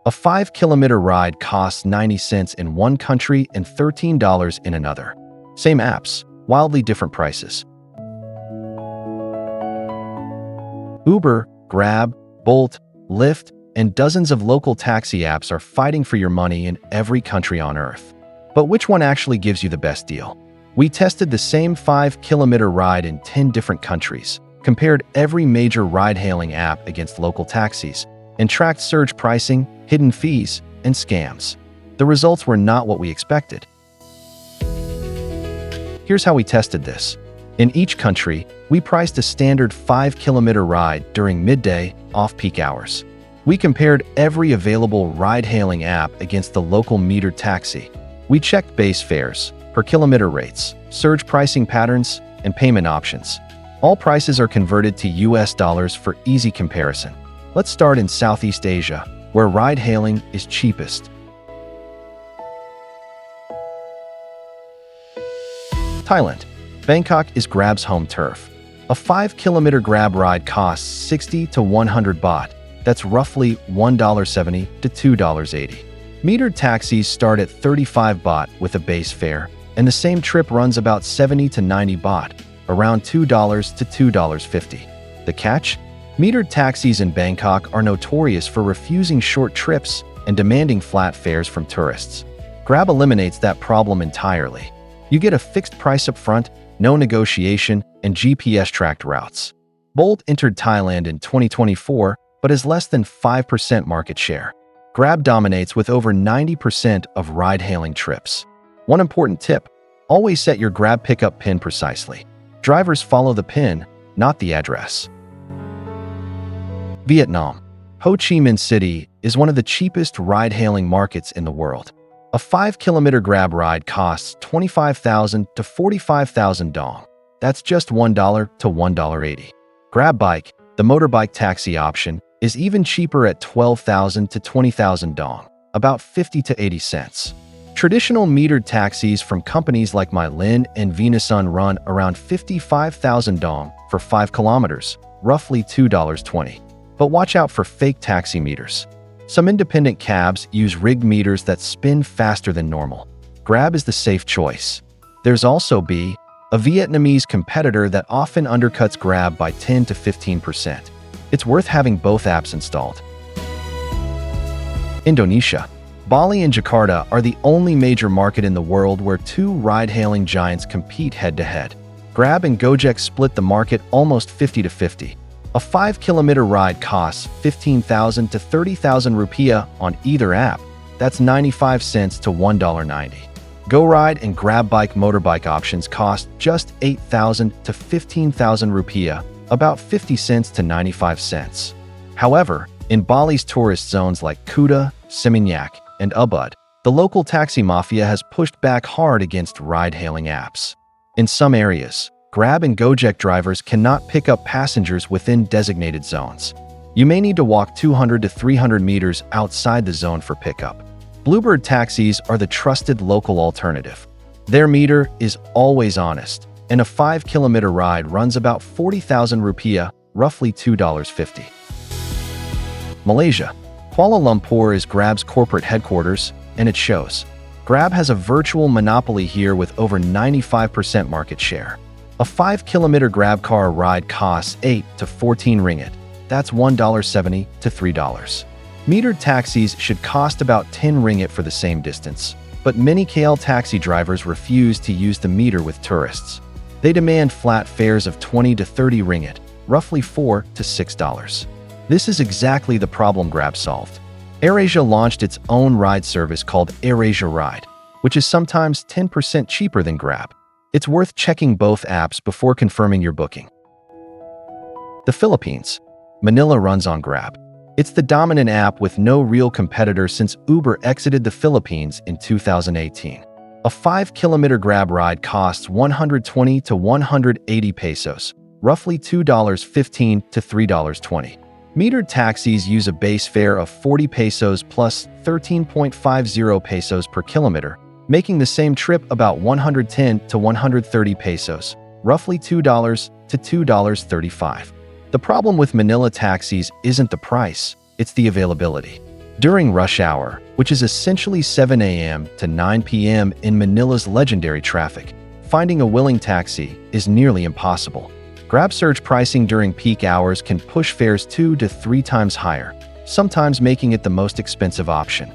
A 5-kilometer ride costs 90 cents in one country and $13 in another. Same apps, wildly different prices. Uber, Grab, Bolt, Lyft, and dozens of local taxi apps are fighting for your money in every country on Earth. But which one actually gives you the best deal? We tested the same 5-kilometer ride in 10 different countries, compared every major ride-hailing app against local taxis, and tracked surge pricing, hidden fees, and scams. The results were not what we expected. Here's how we tested this. In each country, we priced a standard 5-kilometer ride during midday, off-peak hours. We compared every available ride-hailing app against the local metered taxi. We checked base fares, per-kilometer rates, surge pricing patterns, and payment options. All prices are converted to US dollars for easy comparison. Let's start in Southeast Asia, where ride-hailing is cheapest. Thailand. Bangkok is Grab's home turf. A 5-kilometer Grab ride costs 60 to 100 baht. That's roughly $1.70 to $2.80. Metered taxis start at 35 baht with a base fare, and the same trip runs about 70 to 90 baht, around $2 to $2.50. The catch? Metered taxis in Bangkok are notorious for refusing short trips and demanding flat fares from tourists. Grab eliminates that problem entirely. You get a fixed price up front, no negotiation, and GPS-tracked routes. Bolt entered Thailand in 2024, but has less than 5% market share. Grab dominates with over 90% of ride-hailing trips. One important tip: always set your Grab pickup PIN precisely. Drivers follow the PIN, not the address. Vietnam. Ho Chi Minh City is one of the cheapest ride-hailing markets in the world. A 5-kilometer Grab ride costs 25,000 to 45,000 dong. That's just $1 to $1.80. Grab Bike, the motorbike taxi option, is even cheaper at 12,000 to 20,000 dong, about 50 to 80 cents. Traditional metered taxis from companies like Minh and Venesun run around 55,000 dong for 5 kilometers, roughly $2.20. But watch out for fake taxi meters. Some independent cabs use rigged meters that spin faster than normal. Grab is the safe choice. There's also B, a Vietnamese competitor that often undercuts Grab by 10 to 15%. It's worth having both apps installed. Indonesia. Bali and Jakarta are the only major market in the world where two ride-hailing giants compete head-to-head. Grab and Gojek split the market almost 50 to 50. A 5-kilometer ride costs 15,000 to 30,000 rupiah on either app. That's 95 cents to $1.90. GoRide and Grab Bike motorbike options cost just 8,000 to 15,000 rupiah, about 50 cents to 95 cents. However, in Bali's tourist zones like Kuta, Seminyak, and Ubud, the local taxi mafia has pushed back hard against ride-hailing apps. In some areas, Grab and Gojek drivers cannot pick up passengers within designated zones. You may need to walk 200 to 300 meters outside the zone for pickup. Bluebird taxis are the trusted local alternative. Their meter is always honest, and a 5-kilometer ride runs about 40,000 rupiah, roughly $2.50. Malaysia. Kuala Lumpur is Grab's corporate headquarters, and it shows. Grab has a virtual monopoly here with over 95% market share. A 5-kilometer Grab car ride costs 8 to 14 ringgit. That's $1.70 to $3. Metered taxis should cost about 10 ringgit for the same distance, but many KL taxi drivers refuse to use the meter with tourists. They demand flat fares of 20 to 30 ringgit, roughly $4 to $6. This is exactly the problem Grab solved. AirAsia launched its own ride service called AirAsia Ride, which is sometimes 10% cheaper than Grab. It's worth checking both apps before confirming your booking. The Philippines. Manila runs on Grab. It's the dominant app with no real competitor since Uber exited the Philippines in 2018. A 5-kilometer Grab ride costs 120 to 180 pesos, roughly $2.15 to $3.20. Metered taxis use a base fare of 40 pesos plus 13.50 pesos per kilometer, making the same trip about 110 to 130 pesos, roughly $2 to $2.35. The problem with Manila taxis isn't the price, it's the availability. During rush hour, which is essentially 7 a.m. to 9 p.m. in Manila's legendary traffic, finding a willing taxi is nearly impossible. Grab surge pricing during peak hours can push fares 2 to 3 times higher, sometimes making it the most expensive option.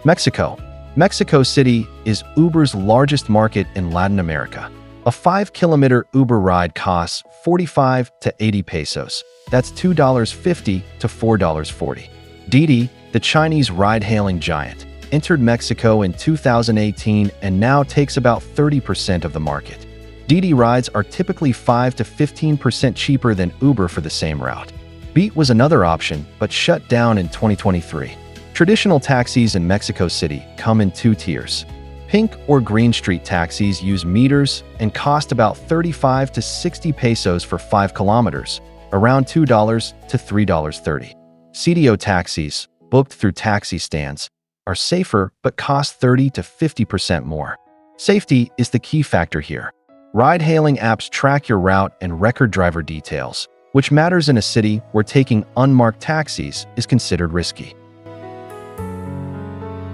Mexico. Mexico City is Uber's largest market in Latin America. A 5-kilometer Uber ride costs 45 to 80 pesos. That's $2.50 to $4.40. Didi, the Chinese ride-hailing giant, entered Mexico in 2018 and now takes about 30% of the market. Didi rides are typically 5 to 15% cheaper than Uber for the same route. Beat was another option, but shut down in 2023. Traditional taxis in Mexico City come in 2 tiers. Pink or Green Street taxis use meters and cost about 35 to 60 pesos for 5 kilometers, around $2 to $3.30. CDO taxis, booked through taxi stands, are safer but cost 30 to 50% more. Safety is the key factor here. Ride-hailing apps track your route and record driver details, which matters in a city where taking unmarked taxis is considered risky.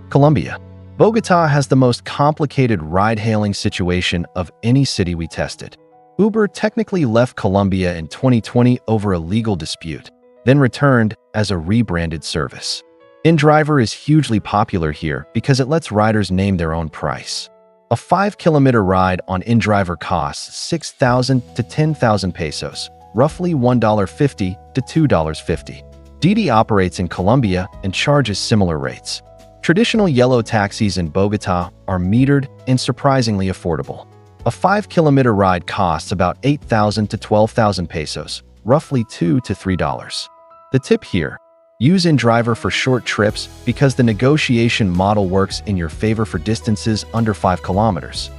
Colombia. Bogota has the most complicated ride-hailing situation of any city we tested. Uber technically left Colombia in 2020 over a legal dispute, then returned as a rebranded service. InDriver is hugely popular here because it lets riders name their own price. A 5-kilometer ride on InDriver costs 6,000 to 10,000 pesos, roughly $1.50 to $2.50. Didi operates in Colombia and charges similar rates. Traditional yellow taxis in Bogota are metered and surprisingly affordable. A 5-kilometer ride costs about 8,000 to 12,000 pesos, roughly $2 to $3. The tip here: use InDriver for short trips because the negotiation model works in your favor for distances under 5 kilometers.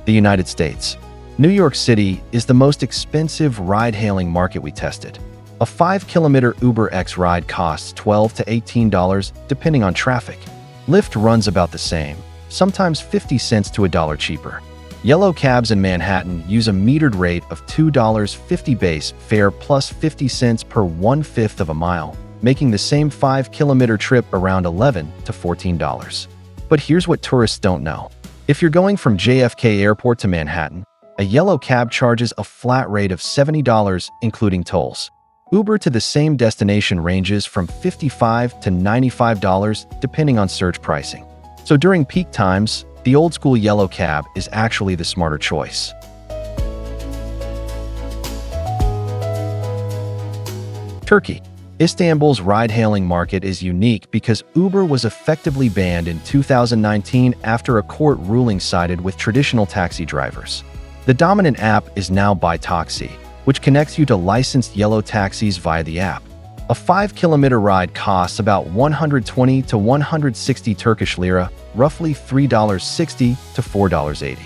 The United States. New York City is the most expensive ride-hailing market we tested. A 5-kilometer UberX ride costs $12 to $18 depending on traffic. Lyft runs about the same, sometimes 50 cents to $1 cheaper. Yellow cabs in Manhattan use a metered rate of $2.50 base fare plus 50 cents per 1/5 of a mile, making the same 5-kilometer trip around $11 to $14. But here's what tourists don't know. If you're going from JFK Airport to Manhattan, a yellow cab charges a flat rate of $70 including tolls. Uber to the same destination ranges from $55 to $95 depending on surge pricing. So during peak times, the old-school yellow cab is actually the smarter choice. Turkey. Istanbul's ride-hailing market is unique because Uber was effectively banned in 2019 after a court ruling sided with traditional taxi drivers. The dominant app is now BuyTaxi, which connects you to licensed yellow taxis via the app. A 5-kilometer ride costs about 120 to 160 Turkish lira, roughly $3.60 to $4.80.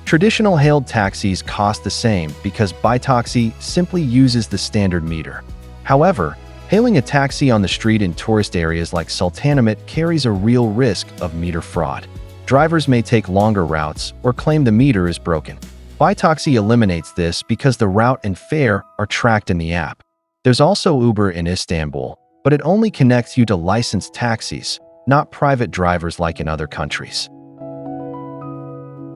Traditional hailed taxis cost the same because BuyTaxi simply uses the standard meter. However, hailing a taxi on the street in tourist areas like Sultanahmet carries a real risk of meter fraud. Drivers may take longer routes or claim the meter is broken. BuyTaxi eliminates this because the route and fare are tracked in the app. There's also Uber in Istanbul, but it only connects you to licensed taxis, not private drivers like in other countries.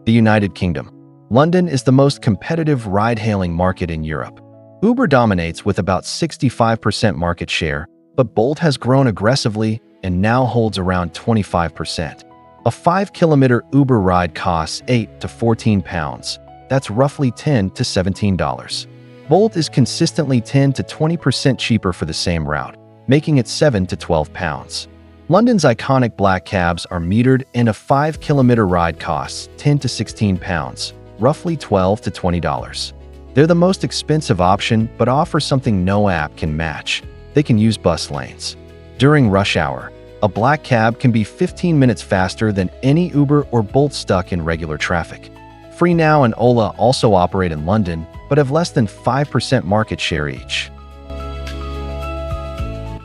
The United Kingdom. London is the most competitive ride-hailing market in Europe. Uber dominates with about 65% market share, but Bolt has grown aggressively and now holds around 25%. A 5-kilometer Uber ride costs £8 to £14. That's roughly $10 to $17. Bolt is consistently 10 to 20% cheaper for the same route, making it £7 to £12. London's iconic black cabs are metered and a 5-kilometer ride costs £10 to £16, roughly $12 to $20. They're the most expensive option but offer something no app can match. They can use bus lanes. During rush hour, a black cab can be 15 minutes faster than any Uber or Bolt stuck in regular traffic. FreeNow and Ola also operate in London, but have less than 5% market share each.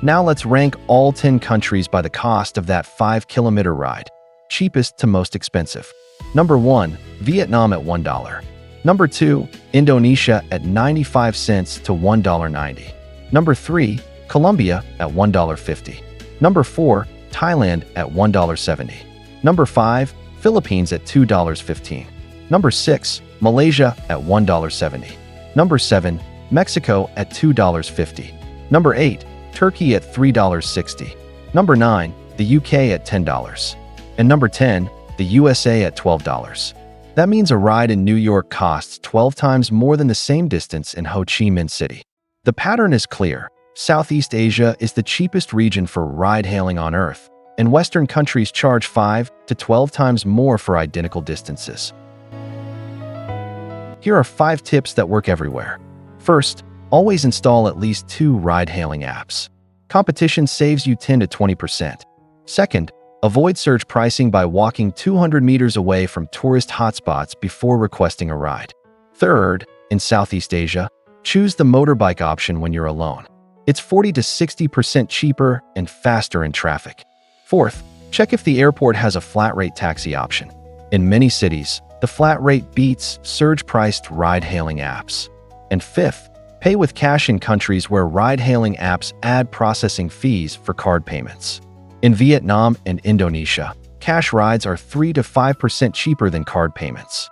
Now let's rank all 10 countries by the cost of that 5-kilometer ride, cheapest to most expensive. Number 1. Vietnam at $1. Number 2, Indonesia at 95 cents to $1.90. Number 3, Colombia at $1.50. Number 4, Thailand at $1.70. Number 5, Philippines at $2.15. Number 6, Malaysia at $1.70. Number 7, Mexico at $2.50. Number 8, Turkey at $3.60. Number 9, the UK at $10. And number 10, the USA at $12. That means a ride in New York costs 12 times more than the same distance in Ho Chi Minh City. The pattern is clear. Southeast Asia is the cheapest region for ride-hailing on Earth, and Western countries charge 5 to 12 times more for identical distances. Here are 5 tips that work everywhere. First, always install at least 2 ride-hailing apps. Competition saves you 10 to 20%. Second, avoid surge pricing by walking 200 meters away from tourist hotspots before requesting a ride. Third, in Southeast Asia, choose the motorbike option when you're alone. It's 40 to 60% cheaper and faster in traffic. Fourth, check if the airport has a flat-rate taxi option. In many cities, the flat rate beats surge-priced ride-hailing apps. And fifth, pay with cash in countries where ride-hailing apps add processing fees for card payments. In Vietnam and Indonesia, cash rides are 3 to 5% cheaper than card payments.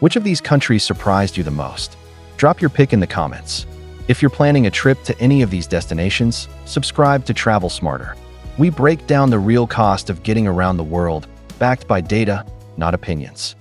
Which of these countries surprised you the most? Drop your pick in the comments. If you're planning a trip to any of these destinations, subscribe to Travel Smarter. We break down the real cost of getting around the world, backed by data, not opinions.